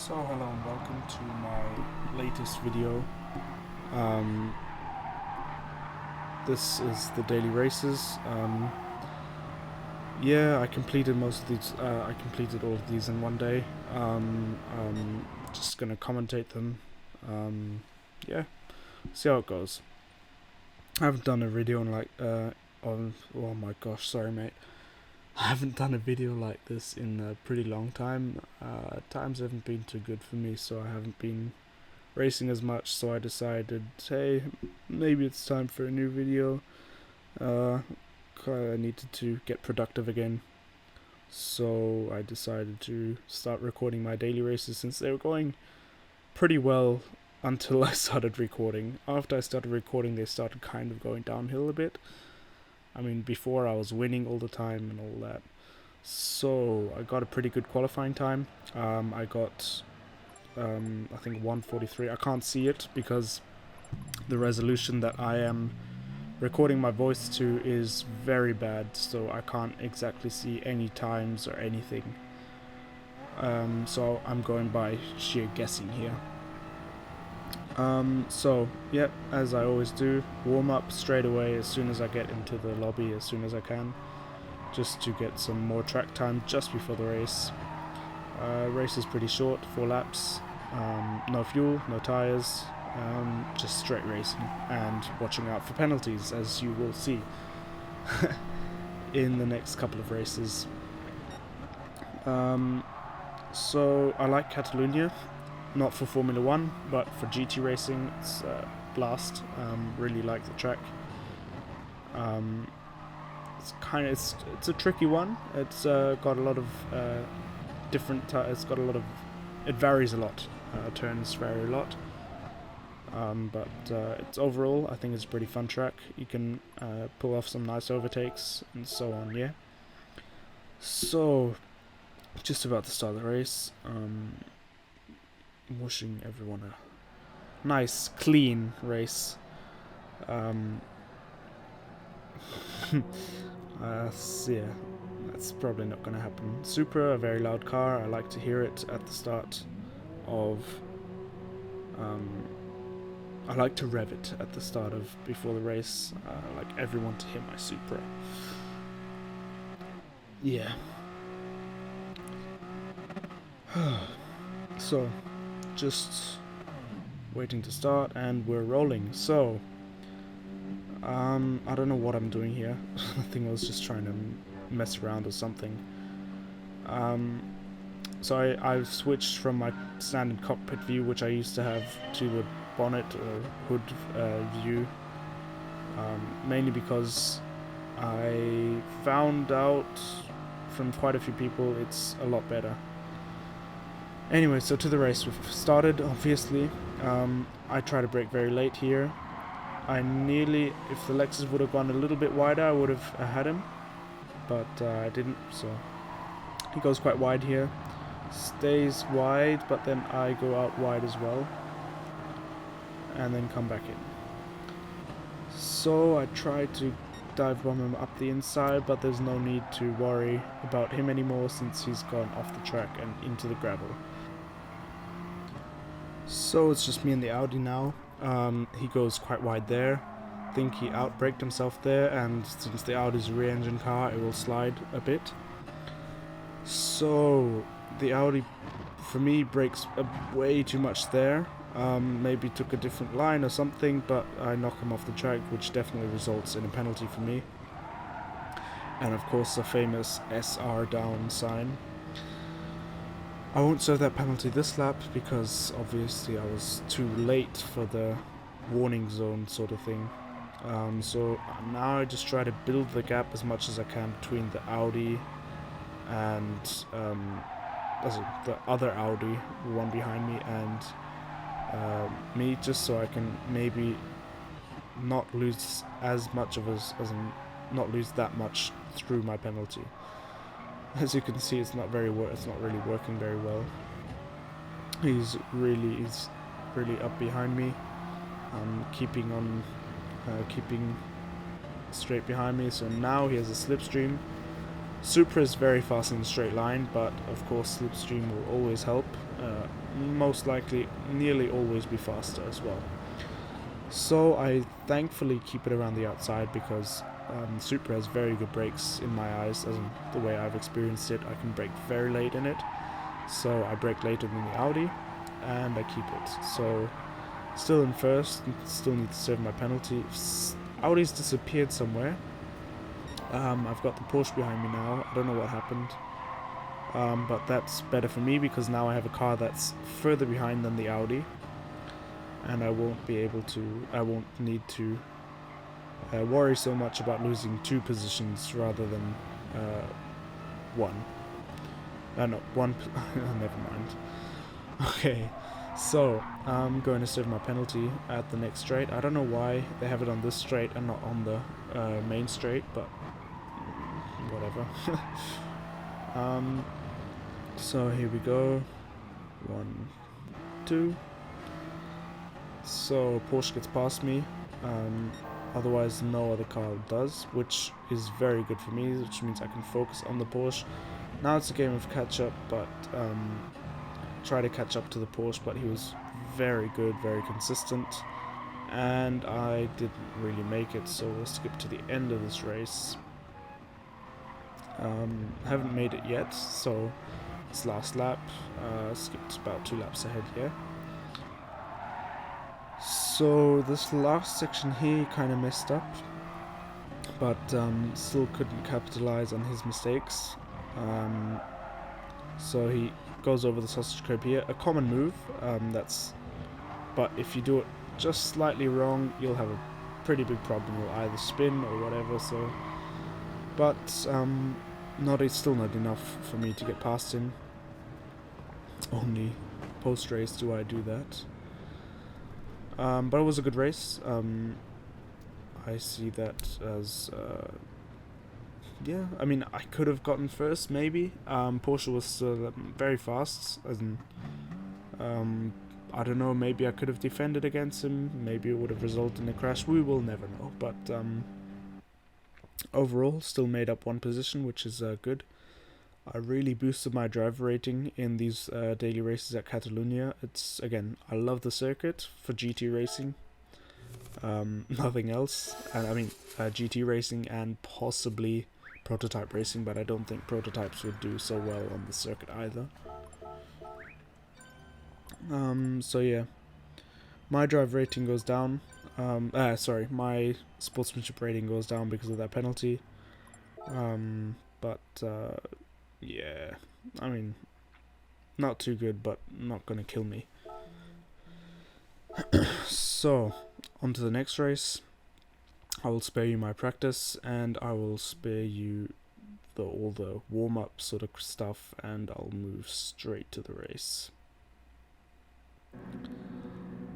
So hello and welcome to my latest video. This is the daily races. Yeah, I completed most of these. I completed all of these in one day. I'm just gonna commentate them. Yeah, see how it goes. I haven't done a video on oh my gosh, sorry mate. I haven't done a video like this in a pretty long time. Times haven't been too good for me, so I haven't been racing as much, so I decided, hey, maybe it's time for a new video. I needed to get productive again, so I decided to start recording my daily races since they were going pretty well until I started recording. After I started recording, they started kind of going downhill a bit. I mean, before I was winning all the time and all that. So I got a pretty good qualifying time. I got, I think 1:43. I can't see it because the resolution that I am recording my voice to is very bad, so I can't exactly see any times or anything. So I'm going by sheer guessing here. So, yeah, as I always do, warm up straight away as soon as I get into the lobby, as soon as I can, just to get some more track time just before the race. Race is pretty short, 4 laps, no fuel, no tyres, just straight racing and watching out for penalties, as you will see in the next couple of races. So I like Catalunya. Not for Formula 1, but for GT racing, it's blast. Really like the track. It's a tricky one. It's got a lot of it varies a lot. Turns vary a lot. But it's overall, I think it's a pretty fun track. You can pull off some nice overtakes and so on. Yeah. So, just about to start the race. Wishing everyone a nice, clean race. So yeah, that's probably not going to happen. Supra, a very loud car. I like to hear it at the start of. I like to rev it at the start of before the race. I like everyone to hear my Supra. Yeah. So, just waiting to start, and we're rolling. So, I don't know what I'm doing here. I think I was just trying to mess around or something. So I've switched from my standard cockpit view, which I used to have, to the bonnet or hood view, mainly because I found out from quite a few people it's a lot better. Anyway, so to the race. We've started, obviously. I tried to brake very late here. If the Lexus would have gone a little bit wider, I would have had him. But I didn't, so he goes quite wide here. Stays wide, but then I go out wide as well. And then come back in. So I tried to dive bomb him up the inside, but there's no need to worry about him anymore since he's gone off the track and into the gravel. So it's just me and the Audi now. He goes quite wide there. I think he outbraked himself there, and since the Audi's a rear engine car, it will slide a bit. So the Audi, for me, brakes way too much there. Maybe took a different line or something, but I knock him off the track, which definitely results in a penalty for me. And of course the famous SR down sign. I won't serve that penalty this lap because obviously I was too late for the warning zone sort of thing. So now I just try to build the gap as much as I can between the Audi and the other Audi, the one behind me, and me, just so I can maybe not lose as much not lose that much through my penalty. As you can see, it's not really working very well. He's really up behind me. Keeping straight behind me. So now he has a slipstream. Supra is very fast in a straight line, but of course slipstream will always help. Most likely, nearly always be faster as well. So I thankfully keep it around the outside because Supra has very good brakes in my eyes, as in the way I've experienced it. I can brake very late in it, so I brake later than the Audi, and I keep it. So still in first, still need to serve my penalty. Audi's disappeared somewhere. I've got the Porsche behind me now. I don't know what happened. But that's better for me because now I have a car that's further behind than the Audi. And I won't need to worry so much about losing 2 positions rather than 1. No, 1, never mind. Okay, so I'm going to serve my penalty at the next straight. I don't know why they have it on this straight and not on the main straight, but whatever. So here we go. 1, 2. So Porsche gets past me. Otherwise no other car does, which is very good for me, which means I can focus on the Porsche. Now it's a game of catch up, but try to catch up to the Porsche, but he was very good, very consistent, and I didn't really make it, so we'll skip to the end of this race. Haven't made it yet, so it's last lap. Skipped about 2 laps ahead here. So this last section here kind of messed up, but still couldn't capitalize on his mistakes. So he goes over the sausage curb here, a common move. But if you do it just slightly wrong, you'll have a pretty big problem. You'll either spin or whatever. So, but it's still not enough for me to get past him. Only post race do I do that. But it was a good race. I see that as yeah. I mean, I could have gotten first, maybe. Porsche was still very fast, as in, I don't know, maybe I could have defended against him, maybe it would have resulted in a crash, we will never know, but overall, still made up 1 position, which is good. I really boosted my driver rating in these daily races at Catalunya. Again, I love the circuit for GT racing, nothing else, and I mean, GT racing and possibly prototype racing, but I don't think prototypes would do so well on the circuit either. So yeah, my drive rating goes down. Sorry, my sportsmanship rating goes down because of that penalty. Yeah, I mean, not too good, but not gonna kill me. So, on to the next race. I will spare you my practice, and I will spare you all the warm-up sort of stuff, and I'll move straight to the race.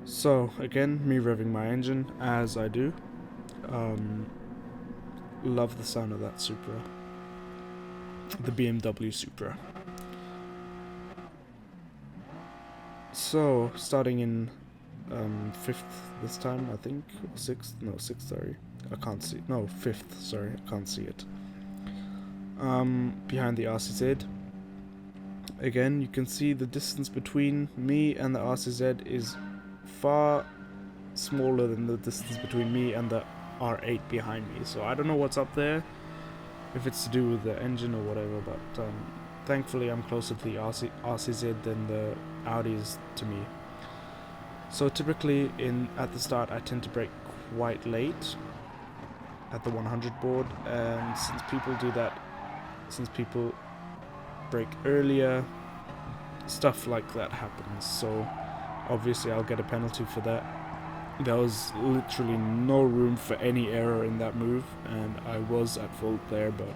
So, again, me revving my engine, as I do. Love the sound of that Supra. The BMW Supra. So, starting in 5th this time, I think, or 6th, no, 6th, sorry, I can't see, no, 5th, sorry, I can't see it. Behind the RCZ. Again, you can see the distance between me and the RCZ is far smaller than the distance between me and the R8 behind me, so I don't know what's up there, if it's to do with the engine or whatever, but thankfully I'm closer to the RCZ than the Audi is to me. So typically at the start I tend to brake quite late at the 100 board, and since people brake earlier, stuff like that happens, so obviously I'll get a penalty for that. There was literally no room for any error in that move, and I was at fault there, but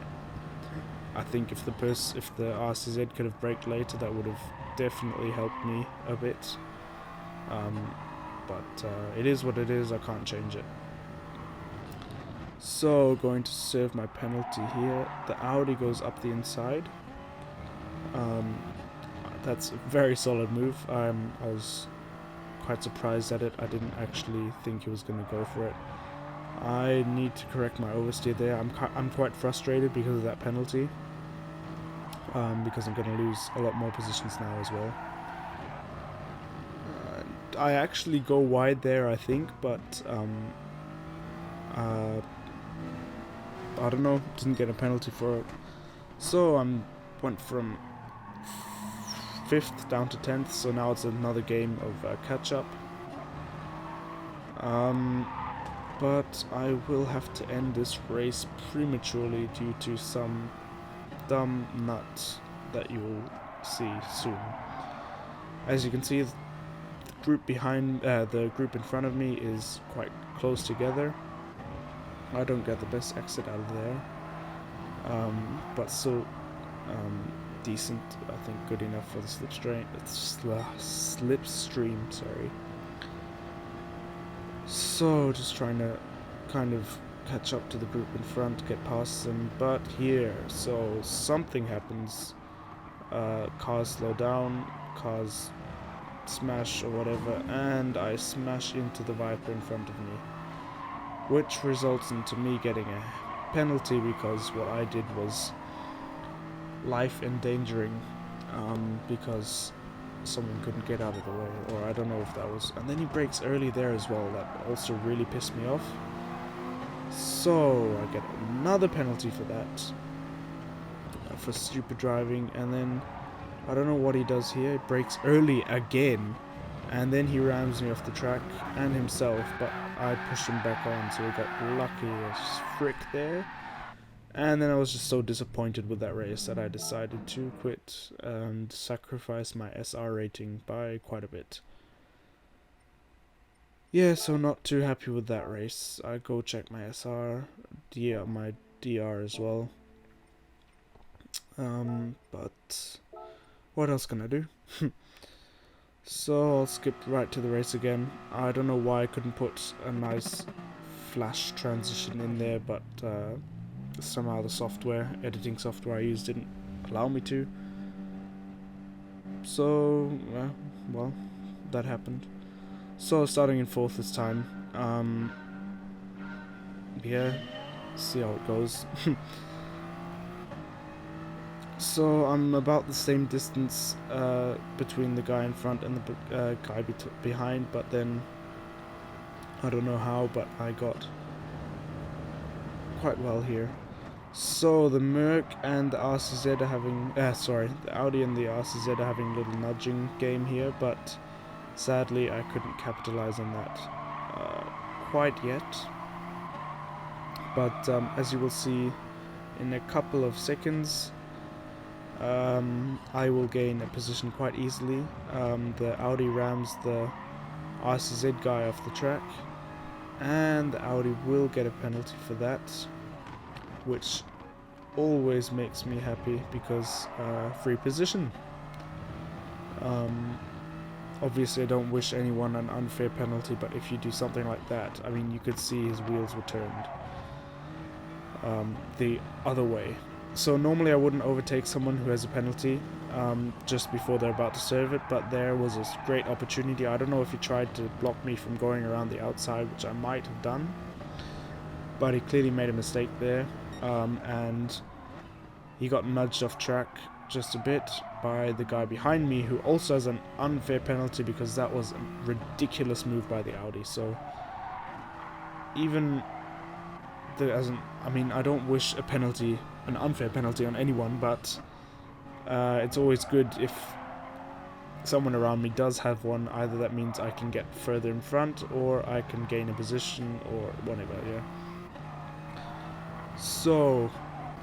I think if the RCZ could have braked later, that would have definitely helped me a bit. But it is what it is, I can't change it. So, going to serve my penalty here. The Audi goes up the inside. That's a very solid move. I was quite surprised at it. I didn't actually think he was going to go for it. I need to correct my oversteer there. I'm quite frustrated because of that penalty. because I'm going to lose a lot more positions now as well. I actually go wide there, I think, but I don't know, didn't get a penalty for it. So went from 5th down to 10th, so now it's another game of catch up. But I will have to end this race prematurely due to some dumb nut that you will see soon. As you can see, the group behind, the group in front of me is quite close together. I don't get the best exit out of there, but still decent. I think good enough for the slipstream. Sorry. So just trying to kind of catch up to the group in front, get past them, but here, so something happens. Cars slow down, cars smash or whatever, and I smash into the Viper in front of me, which results into me getting a penalty because what I did was life endangering, because someone couldn't get out of the way, or I don't know if that was, and then he brakes early there as well. That also really pissed me off, so I get another penalty for that, for stupid driving. And then I don't know what he does here, he brakes early again, and then he rams me off the track and himself, but I pushed him back on, so we got lucky as frick there. And then I was just so disappointed with that race that I decided to quit and sacrifice my SR rating by quite a bit. Yeah, so not too happy with that race. I go check my SR, my DR as well. But what else can I do? So I'll skip right to the race again. I don't know why I couldn't put a nice flash transition in there, but somehow the editing software I used didn't allow me to. So, well, that happened. So starting in 4th this time. Yeah, see how it goes. So I'm about the same distance between the guy in front and the guy behind, but then I don't know how, but I got quite well here. So the Merc and the RCZ are having, the Audi and the RCZ are having a little nudging game here, but sadly I couldn't capitalize on that quite yet. But as you will see in a couple of seconds, I will gain a position quite easily. The Audi rams the RCZ guy off the track, and the Audi will get a penalty for that, which always makes me happy because free position. Obviously I don't wish anyone an unfair penalty, but if you do something like that, I mean, you could see his wheels were turned the other way. So normally I wouldn't overtake someone who has a penalty just before they're about to serve it, but there was a great opportunity. I don't know if he tried to block me from going around the outside, which I might have done, but he clearly made a mistake there, and he got nudged off track just a bit by the guy behind me, who also has an unfair penalty because that was a ridiculous move by the Audi. So even I mean, I don't wish an unfair penalty on anyone, but it's always good if someone around me does have one. Either that means I can get further in front, or I can gain a position, or whatever, yeah. So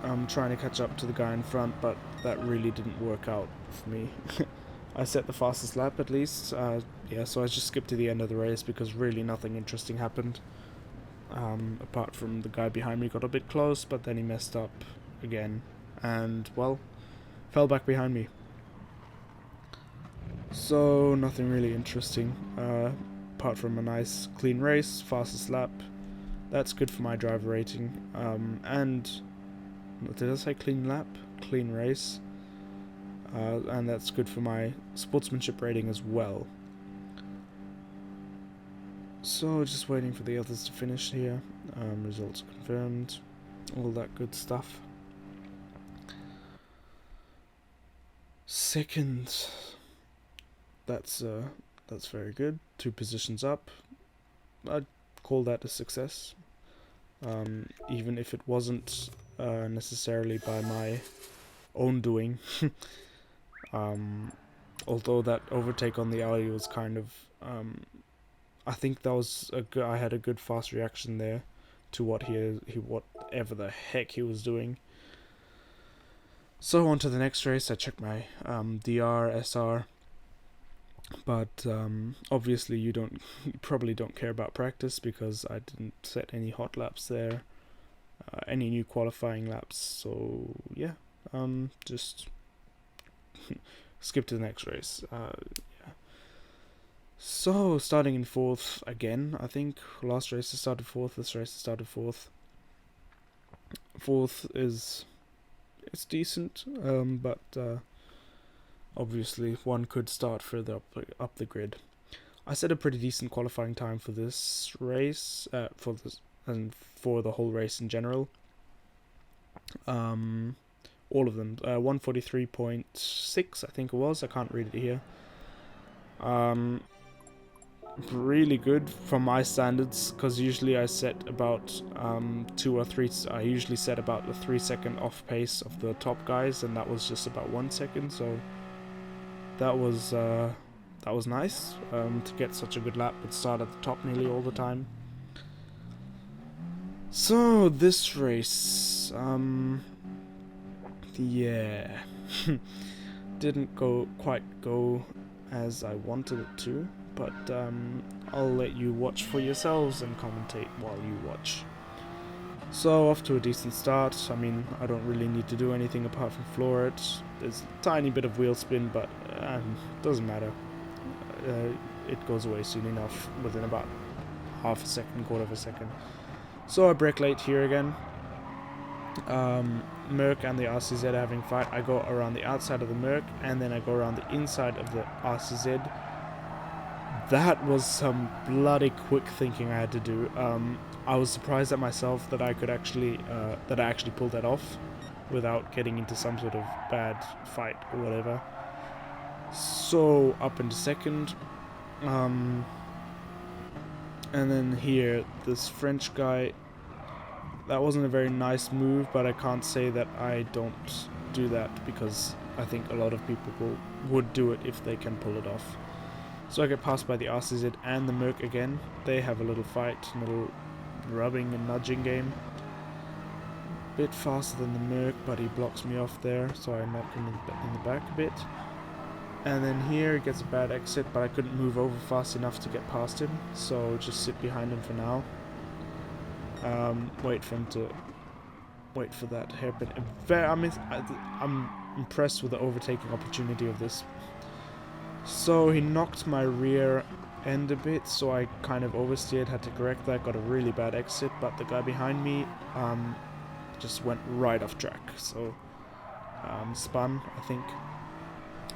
I'm trying to catch up to the guy in front, but that really didn't work out for me. I set the fastest lap at least, yeah, so I just skipped to the end of the race because really nothing interesting happened. Apart from the guy behind me got a bit close, but then he messed up again and, well, fell back behind me. So nothing really interesting, apart from a nice clean race, fastest lap. That's good for my driver rating, and did I say clean lap? Clean race. And that's good for my sportsmanship rating as well. So just waiting for the others to finish here. Results confirmed, all that good stuff. Second, that's very good. 2 positions up. I'd call that a success. Even if it wasn't necessarily by my own doing. Although that overtake on the alley was kind of, I think that was I had a good fast reaction there to whatever the heck he was doing. So on to the next race. I checked my DR, SR, but obviously you probably don't care about practice because I didn't set any hot laps there, any new qualifying laps. So yeah, just skip to the next race. Yeah. So starting in 4th again. I think last race I started 4th. This race I started 4th. 4th it's decent, but obviously one could start further up the grid. I set a pretty decent qualifying time for this race, for the whole race in general. All of them. 143.6, I think it was. I can't read it here. Really good from my standards, because usually I set about 2 or 3. I usually set about the 3-second off pace of the top guys, and that was just about 1 second. So that was nice to get such a good lap but start at the top nearly all the time. So this race, yeah, didn't quite go as I wanted it to, but I'll let you watch for yourselves and commentate while you watch. So off to a decent start. I mean, I don't really need to do anything apart from floor it. There's a tiny bit of wheel spin, but doesn't matter. It goes away soon enough, within about half a second, quarter of a second. So I brake late here again. Merc and the RCZ are having a fight. I go around the outside of the Merc, and then I go around the inside of the RCZ. That was some bloody quick thinking I had to do. I was surprised at myself that I could actually pulled that off without getting into some sort of bad fight or whatever. So up into second, and then here this French guy. That wasn't a very nice move, but I can't say that I don't do that, because I think a lot of people would do it if they can pull it off. So I get passed by the RCZ and the Merc again. They have a little fight, a little rubbing and nudging game. Bit faster than the Merc, but he blocks me off there, so I knock him in the back a bit. And then here he gets a bad exit, but I couldn't move over fast enough to get past him, so just sit behind him for now. Wait for that hairpin. I'm impressed with the overtaking opportunity of this. So he knocked my rear end a bit, so I kind of oversteered, had to correct that, got a really bad exit, but the guy behind me just went right off track, so spun, I think.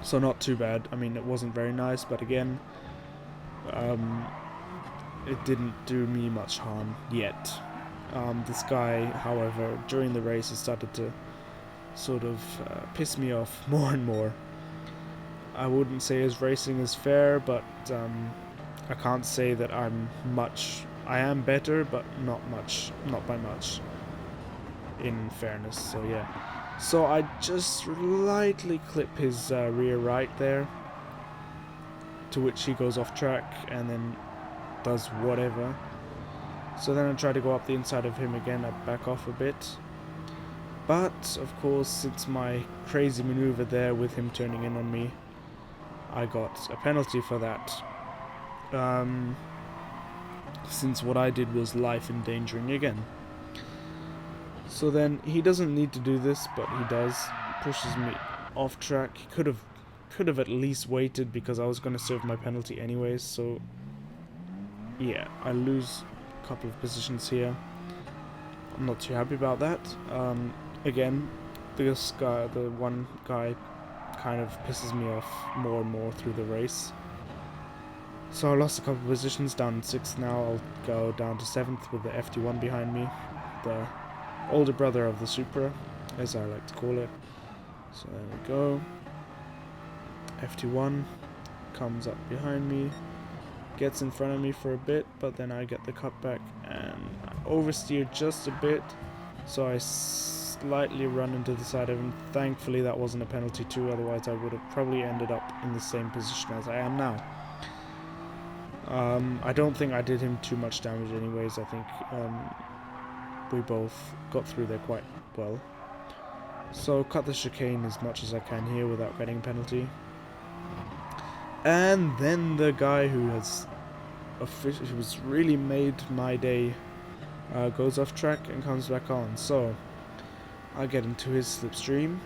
So not too bad. I mean, it wasn't very nice, but again, it didn't do me much harm yet. This guy, however, during the race, has started to sort of piss me off more and more. I wouldn't say his racing is fair, but I can't say that I'm much. I am better, but not by much, in fairness. So yeah. So I just slightly clip his rear right there, to which he goes off track and then does whatever. So then I try to go up the inside of him again, I back off a bit. But, of course, since my crazy maneuver there with him turning in on me, I got a penalty for that. Since what I did was life endangering again. So then, he doesn't need to do this, but he does. Pushes me off track. He could have at least waited, because I was going to serve my penalty anyways, so yeah, I lose couple of positions here. I'm not too happy about that. Again, this guy, the one guy, kind of pisses me off more and more through the race. So I lost a couple of positions, down in 6th now. I'll go down to 7th with the FT1 behind me, the older brother of the Supra, as I like to call it. So there we go. FT1 comes up behind me, gets in front of me for a bit, but then I get the cutback and I oversteer just a bit, so I slightly run into the side of him. Thankfully that wasn't a penalty too, otherwise I would have probably ended up in the same position as I am now. I don't think I did him too much damage anyways. I think we both got through there quite well. So cut the chicane as much as I can here without getting a penalty. And then the guy who has really made my day goes off track and comes back on. So I get into his slipstream.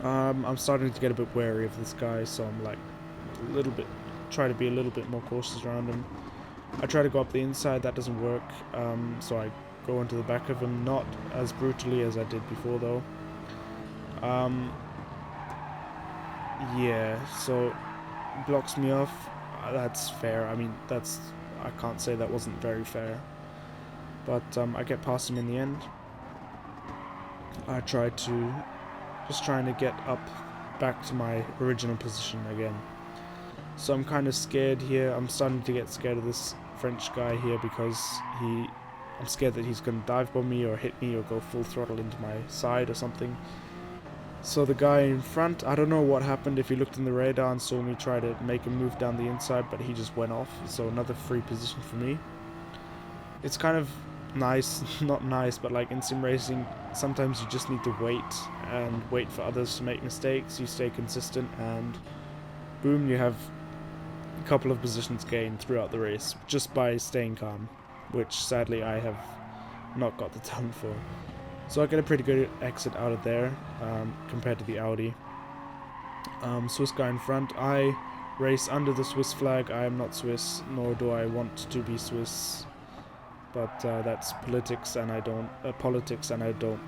I'm starting to get a bit wary of this guy, so I'm like try to be a little bit more cautious around him. I try to go up the inside, that doesn't work, so I go into the back of him, not as brutally as I did before though. Yeah, so blocks me off. That's fair. I mean, I can't say that wasn't very fair, but I get past him in the end. I trying to get up back to my original position again. So I'm kind of scared here. I'm starting to get scared of this French guy here because I'm scared that he's going to dive bomb me or hit me or go full throttle into my side or something. So the guy in front, I don't know what happened, if he looked in the radar and saw me try to make him move down the inside, but he just went off. So another free position for me. It's kind of nice, not nice, but like in sim racing, sometimes you just need to wait for others to make mistakes. You stay consistent and boom, you have a couple of positions gained throughout the race just by staying calm, which sadly I have not got the talent for. So I get a pretty good exit out of there compared to the Audi. Swiss guy in front. I race under the Swiss flag. I am not Swiss, nor do I want to be Swiss. But that's politics, and I don't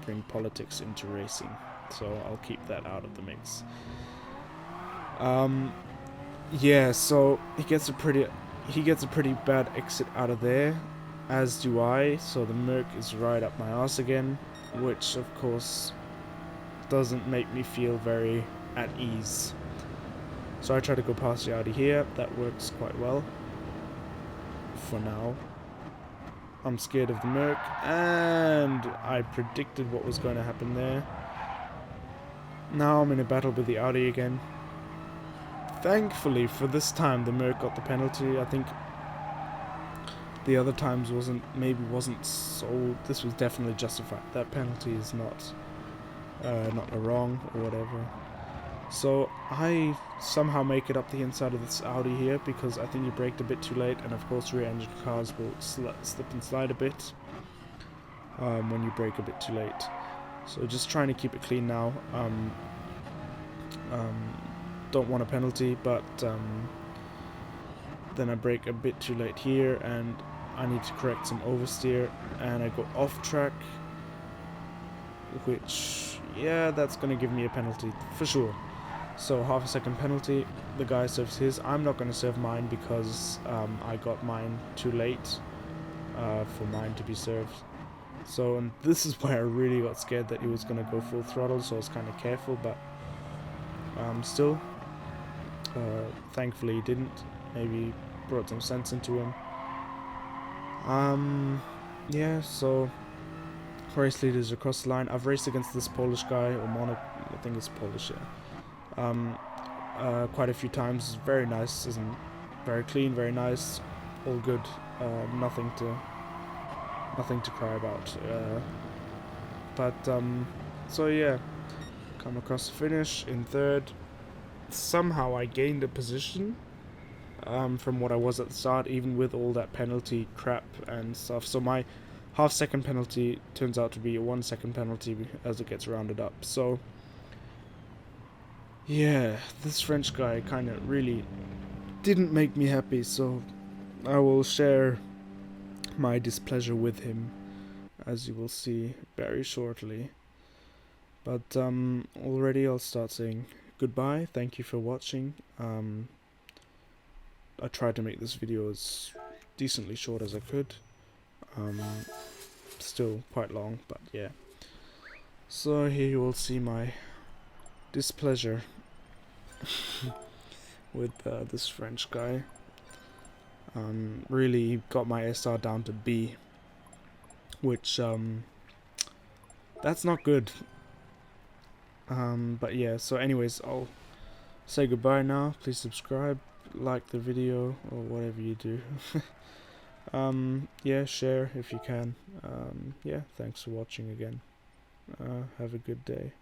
bring politics into racing. So I'll keep that out of the mix. Yeah, so he gets a pretty bad exit out of there, as do I. So the Merc is right up my ass again, which of course doesn't make me feel very at ease. So I try to go past the Audi here. That works quite well for now. I'm scared of the Merc, and I predicted what was going to happen there. Now I'm in a battle with the Audi again. Thankfully, for this time, the Merc got the penalty. I think the other times wasn't so. This was definitely justified. That penalty is not a wrong or whatever. So I somehow make it up the inside of this Audi here because I think he braked a bit too late, and of course rear engine cars will slip and slide a bit when you brake a bit too late. So just trying to keep it clean now. Don't want a penalty, but then I brake a bit too late here and I need to correct some oversteer, and I go off track, which, yeah, that's going to give me a penalty for sure. So half a second penalty, the guy serves his. I'm not going to serve mine because I got mine too late for mine to be served. So, and this is where I really got scared that he was going to go full throttle, so I was kind of careful, but still, thankfully he didn't. Maybe brought some sense into him. Yeah, so race leaders across the line. I've raced against this Polish guy, or I think it's Polish, yeah. Quite a few times. Very nice, isn't very clean, very nice, all good. Nothing to cry about. So yeah, come across the finish in third. Somehow I gained a position from what I was at the start, even with all that penalty crap and stuff. So my half-second penalty turns out to be a 1 second penalty as it gets rounded up. So yeah, this French guy kind of really didn't make me happy, so I will share my displeasure with him, as you will see very shortly. But already I'll start saying goodbye. Thank you for watching. I tried to make this video as decently short as I could. Still quite long, but yeah. So here you will see my displeasure with this French guy. Really got my SR down to B, which that's not good. But yeah, so anyways, I'll say goodbye now. Please subscribe, like the video, or whatever you do. Yeah, share if you can. Yeah, thanks for watching again. Have a good day.